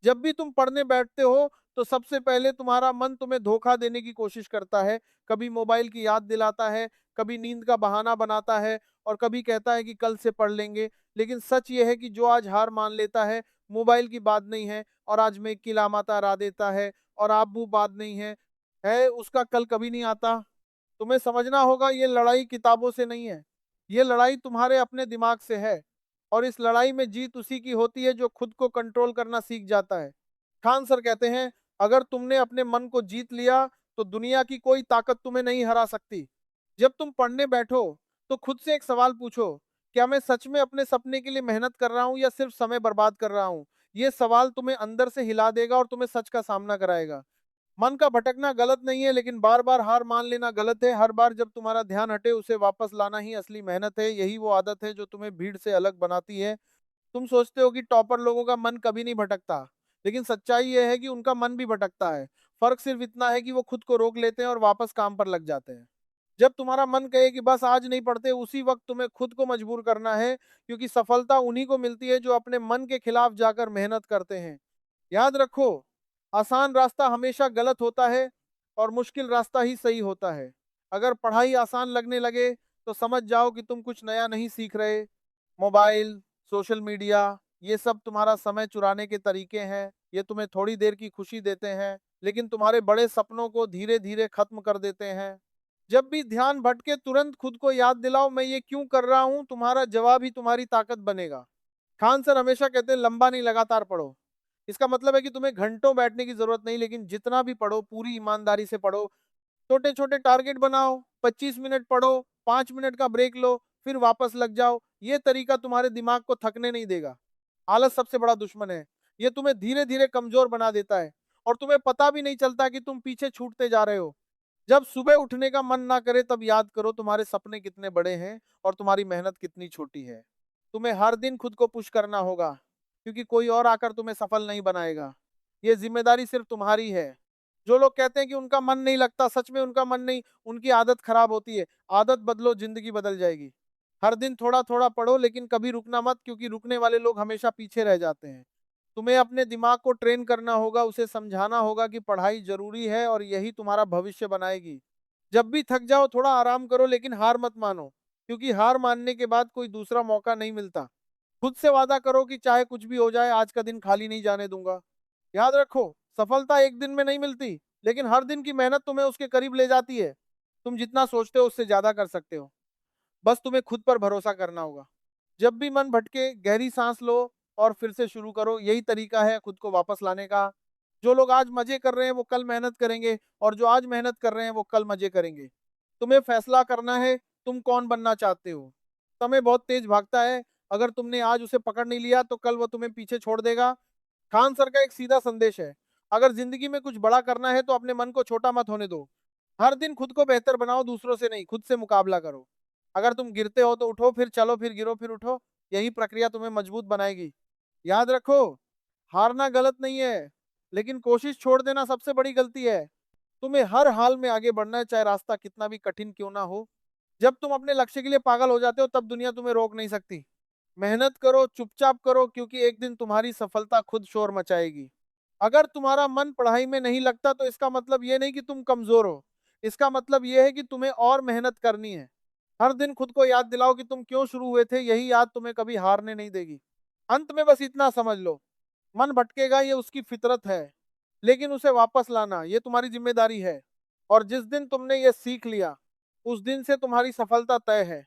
जब भी तुम पढ़ने बैठते हो तो सबसे पहले तुम्हारा मन तुम्हें धोखा देने की कोशिश करता है। कभी मोबाइल की याद दिलाता है, कभी नींद का बहाना बनाता है और कभी कहता है कि कल से पढ़ लेंगे। लेकिन सच ये है कि जो आज हार मान लेता है, मोबाइल की बात नहीं है और आज में किलामाता रा देता है और आबू बात नहीं है उसका कल कभी नहीं आता। तुम्हें समझना होगा ये लड़ाई किताबों से नहीं है, ये लड़ाई तुम्हारे अपने दिमाग से है। और इस लड़ाई में जीत उसी की होती है जो खुद को कंट्रोल करना सीख जाता है। खान सर कहते हैं, अगर तुमने अपने मन को जीत लिया तो दुनिया की कोई ताकत तुम्हें नहीं हरा सकती। जब तुम पढ़ने बैठो तो खुद से एक सवाल पूछो, क्या मैं सच में अपने सपने के लिए मेहनत कर रहा हूं या सिर्फ समय बर्बाद कर रहा हूं। ये सवाल तुम्हें अंदर से हिला देगा और तुम्हें सच का सामना कराएगा। मन का भटकना गलत नहीं है, लेकिन बार बार हार मान लेना गलत है। हर बार जब तुम्हारा ध्यान हटे उसे वापस लाना ही असली मेहनत है। यही वो आदत है जो तुम्हें भीड़ से अलग बनाती है। तुम सोचते हो कि टॉपर लोगों का मन कभी नहीं भटकता, लेकिन सच्चाई यह है कि उनका मन भी भटकता है। फर्क सिर्फ इतना है कि वो खुद को रोक लेते हैं और वापस काम पर लग जाते हैं। जब तुम्हारा मन कहे कि बस आज नहीं पढ़ते, उसी वक्त तुम्हें खुद को मजबूर करना है, क्योंकि सफलता उन्हीं को मिलती है जो अपने मन के खिलाफ जाकर मेहनत करते हैं। याद रखो, आसान रास्ता हमेशा गलत होता है और मुश्किल रास्ता ही सही होता है। अगर पढ़ाई आसान लगने लगे तो समझ जाओ कि तुम कुछ नया नहीं सीख रहे। मोबाइल, सोशल मीडिया, ये सब तुम्हारा समय चुराने के तरीके हैं। ये तुम्हें थोड़ी देर की खुशी देते हैं, लेकिन तुम्हारे बड़े सपनों को धीरे धीरे खत्म कर देते हैं। जब भी ध्यान भटके तुरंत खुद को याद दिलाओ, मैं ये क्यों कर रहा हूं। तुम्हारा जवाब ही तुम्हारी ताकत बनेगा। खान सर हमेशा कहते हैं, लंबा नहीं लगातार पढ़ो। इसका मतलब है कि तुम्हें घंटों बैठने की जरूरत नहीं, लेकिन जितना भी पढ़ो पूरी ईमानदारी से पढ़ो। छोटे छोटे टारगेट बनाओ, 25 मिनट पढ़ो, 5 मिनट का ब्रेक लो, फिर वापस लग जाओ। ये तरीका तुम्हारे दिमाग को थकने नहीं देगा। आलस सबसे बड़ा दुश्मन है। ये तुम्हें धीरे धीरे कमजोर बना देता है और तुम्हें पता भी नहीं चलता कि तुम पीछे छूटते जा रहे हो। जब सुबह उठने का मन ना करे तब याद करो तुम्हारे सपने कितने बड़े हैं और तुम्हारी मेहनत कितनी छोटी है। तुम्हें हर दिन खुद को पुश करना होगा, क्योंकि कोई और आकर तुम्हें सफल नहीं बनाएगा। ये जिम्मेदारी सिर्फ तुम्हारी है। जो लोग कहते हैं कि उनका मन नहीं लगता, सच में उनका मन नहीं, उनकी आदत खराब होती है। आदत बदलो, जिंदगी बदल जाएगी। हर दिन थोड़ा थोड़ा पढ़ो, लेकिन कभी रुकना मत, क्योंकि रुकने वाले लोग हमेशा पीछे रह जाते हैं। तुम्हें अपने दिमाग को ट्रेन करना होगा, उसे समझाना होगा कि पढ़ाई जरूरी है और यही तुम्हारा भविष्य बनाएगी। जब भी थक जाओ थोड़ा आराम करो, लेकिन हार मत मानो, क्योंकि हार मानने के बाद कोई दूसरा मौका नहीं मिलता। खुद से वादा करो कि चाहे कुछ भी हो जाए, आज का दिन खाली नहीं जाने दूंगा। याद रखो, सफलता एक दिन में नहीं मिलती, लेकिन हर दिन की मेहनत तुम्हें उसके करीब ले जाती है। तुम जितना सोचते हो उससे ज्यादा कर सकते हो। बस तुम्हें खुद पर भरोसा करना होगा। जब भी मन भटके गहरी सांस लो और फिर से शुरू करो। यही तरीका है खुद को वापस लाने का। जो लोग आज मजे कर रहे हैं वो कल मेहनत करेंगे, और जो आज मेहनत कर रहे हैं वो कल मजे करेंगे। तुम्हें फैसला करना है, तुम कौन बनना चाहते हो। समय बहुत तेज भागता है, अगर तुमने आज उसे पकड़ नहीं लिया तो कल वो तुम्हें पीछे छोड़ देगा। खान सर का एक सीधा संदेश है, अगर जिंदगी में कुछ बड़ा करना है तो अपने मन को छोटा मत होने दो। हर दिन खुद को बेहतर बनाओ, दूसरों से नहीं खुद से मुकाबला करो। अगर तुम गिरते हो तो उठो, फिर चलो, फिर गिरो, फिर उठो। यही प्रक्रिया तुम्हें मजबूत बनाएगी। याद रखो, हारना गलत नहीं है, लेकिन कोशिश छोड़ देना सबसे बड़ी गलती है। तुम्हें हर हाल में आगे बढ़ना है, चाहे रास्ता कितना भी कठिन क्यों ना हो। जब तुम अपने लक्ष्य के लिए पागल हो जाते हो तब दुनिया तुम्हें रोक नहीं सकती। मेहनत करो, चुपचाप करो, क्योंकि एक दिन तुम्हारी सफलता खुद शोर मचाएगी। अगर तुम्हारा मन पढ़ाई में नहीं लगता तो इसका मतलब ये नहीं कि तुम कमजोर हो, इसका मतलब ये है कि तुम्हें और मेहनत करनी है। हर दिन खुद को याद दिलाओ कि तुम क्यों शुरू हुए थे, यही याद तुम्हें कभी हारने नहीं देगी। अंत में बस इतना समझ लो, मन भटकेगा, ये उसकी फितरत है, लेकिन उसे वापस लाना ये तुम्हारी जिम्मेदारी है। और जिस दिन तुमने ये सीख लिया, उस दिन से तुम्हारी सफलता तय है।